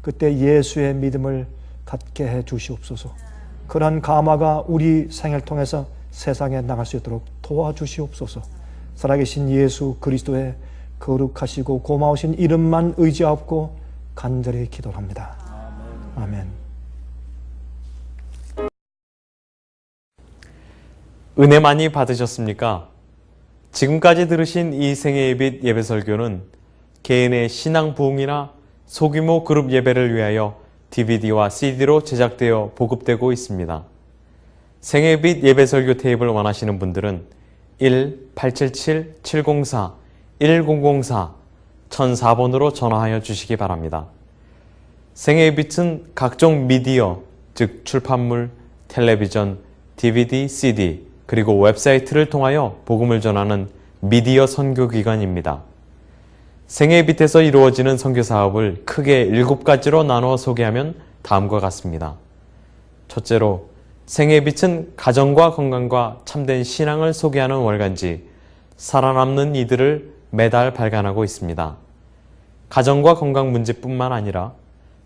그때 예수의 믿음을 갖게 해 주시옵소서. 그러한 감화가 우리 생애를 통해서 세상에 나갈 수 있도록 도와주시옵소서. 살아계신 예수 그리스도의 거룩하시고 고마우신 이름만 의지하고 간절히 기도합니다. 아멘. 은혜 많이 받으셨습니까? 지금까지 들으신 이 생애의 빛 예배설교는 개인의 신앙 부흥이나 소규모 그룹 예배를 위하여 DVD와 CD로 제작되어 보급되고 있습니다. 생애의 빛 예배설교 테이프를 원하시는 분들은 1-877-704-1004 1004번으로 전화하여 주시기 바랍니다. 생애의 빛은 각종 미디어, 즉 출판물, 텔레비전, DVD, CD, 그리고 웹사이트를 통하여 복음을 전하는 미디어 선교기관입니다. 생애의 빛에서 이루어지는 선교사업을 크게 7가지로 나누어 소개하면 다음과 같습니다. 첫째로, 생애의 빛은 가정과 건강과 참된 신앙을 소개하는 월간지 살아남는 이들을 매달 발간하고 있습니다. 가정과 건강 문제뿐만 아니라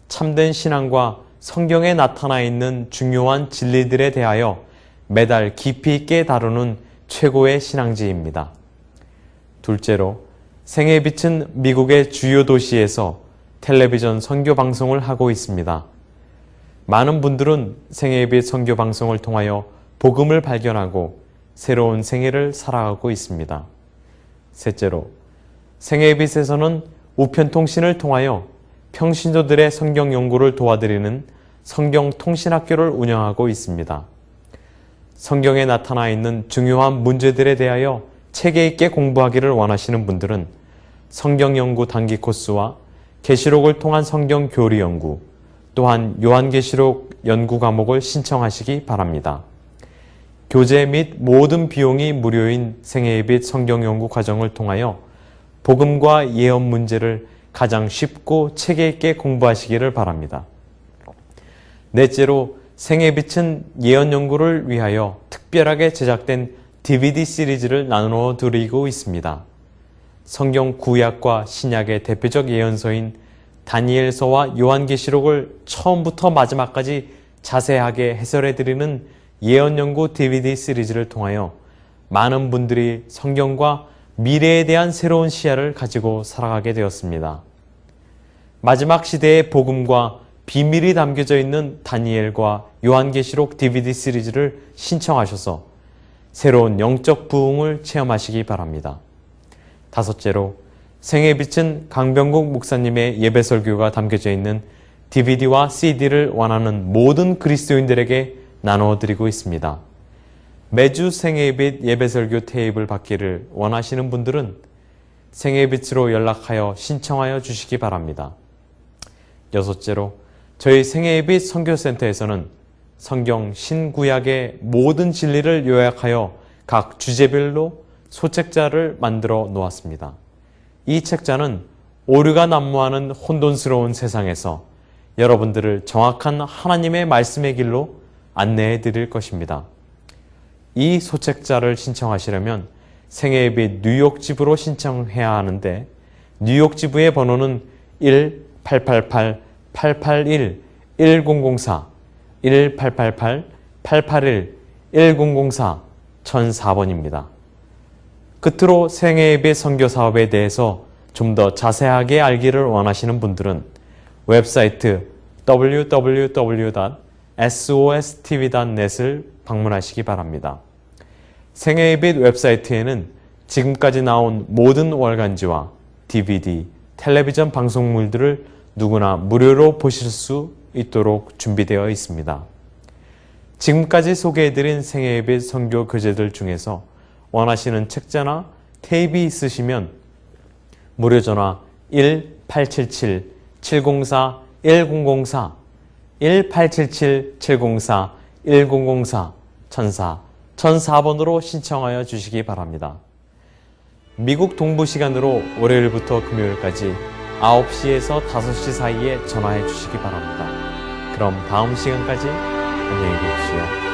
참된 신앙과 성경에 나타나 있는 중요한 진리들에 대하여 매달 깊이 있게 다루는 최고의 신앙지입니다. 둘째로, 생애의 빛은 미국의 주요 도시에서 텔레비전 선교 방송을 하고 있습니다. 많은 분들은 생애의 빛 선교 방송을 통하여 복음을 발견하고 새로운 생애를 살아가고 있습니다. 셋째로, 생애의 빛에서는 우편통신을 통하여 평신도들의 성경 연구를 도와드리는 성경통신학교를 운영하고 있습니다. 성경에 나타나 있는 중요한 문제들에 대하여 체계 있게 공부하기를 원하시는 분들은 성경 연구 단기 코스와 계시록을 통한 성경 교리 연구, 또한 요한계시록 연구 과목을 신청하시기 바랍니다. 교재 및 모든 비용이 무료인 생애의 빛 성경 연구 과정을 통하여 복음과 예언 문제를 가장 쉽고 체계 있게 공부하시기를 바랍니다. 넷째로, 생애의 빛은 예언 연구를 위하여 특별하게 제작된 DVD 시리즈를 나누어 드리고 있습니다. 성경 구약과 신약의 대표적 예언서인 다니엘서와 요한계시록을 처음부터 마지막까지 자세하게 해설해드리는 예언 연구 DVD 시리즈를 통하여 많은 분들이 성경과 미래에 대한 새로운 시야를 가지고 살아가게 되었습니다. 마지막 시대의 복음과 비밀이 담겨져 있는 다니엘과 요한계시록 DVD 시리즈를 신청하셔서 새로운 영적 부흥을 체험하시기 바랍니다. 다섯째로, 생애의 빛은 강병국 목사님의 예배설교가 담겨져 있는 DVD와 CD를 원하는 모든 그리스도인들에게 나누어 드리고 있습니다. 매주 생애의 빛 예배설교 테이프를 받기를 원하시는 분들은 생애빛으로 연락하여 신청하여 주시기 바랍니다. 여섯째로, 저희 생애빛 선교센터에서는 성경 신구약의 모든 진리를 요약하여 각 주제별로 소책자를 만들어 놓았습니다. 이 책자는 오류가 난무하는 혼돈스러운 세상에서 여러분들을 정확한 하나님의 말씀의 길로 안내해 드릴 것입니다. 이 소책자를 신청하시려면 생애예배 뉴욕 지부로 신청해야 하는데, 뉴욕 지부의 번호는 1-888-881-1004, 1-888-881-1004, 1004번입니다. 끝으로 생애예배 선교 사업에 대해서 좀 더 자세하게 알기를 원하시는 분들은 웹사이트 www.sostv.net을 방문하시기 바랍니다. 생애예배 웹사이트에는 지금까지 나온 모든 월간지와 DVD, 텔레비전 방송물들을 누구나 무료로 보실 수 있도록 준비되어 있습니다. 지금까지 소개해드린 생애예배 선교 교재들 중에서 원하시는 책자나 테이프 있으시면 무료 전화 1-877-704-1004, 1-877-704-1004, 1004번으로 신청하여 주시기 바랍니다. 미국 동부 시간으로 월요일부터 금요일까지 9시에서 5시 사이에 전화해 주시기 바랍니다. 그럼 다음 시간까지 안녕히 계십시오.